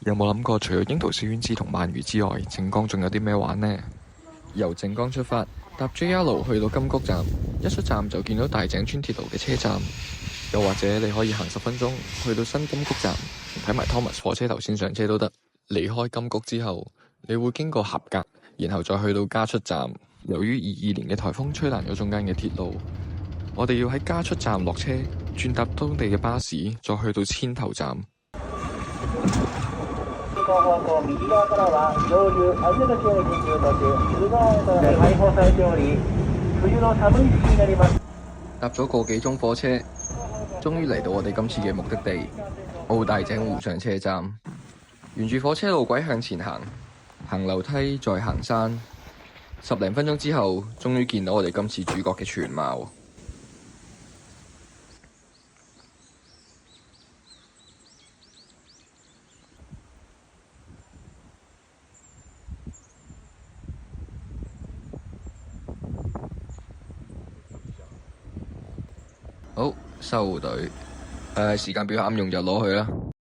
有冇諗過除咗櫻桃小丸子同鰻魚之外，靜岡仲有啲咩玩呢？由靜岡出發，搭 JR 去到金谷站，一出站就見到大井川鐵路嘅車站。又或者你可以行10分鐘去到新金谷站，睇埋 Thomas 火車頭先上車都得。離開金谷之後，你會經過合格，然後再去到加出站。由於22年嘅颱風吹爛咗中間嘅鐵路，我哋要喺加出站落車，轉搭當地嘅巴士，再去到千頭站。搭咗個幾鐘火車，終於嚟到我哋今次嘅目的地澳大井湖上車站。沿住火車路軌向前行，行樓梯再行山，10零分鐘之後，終於見到我哋今次主角嘅全貌。好，收隊。時間表啱用就攞去啦。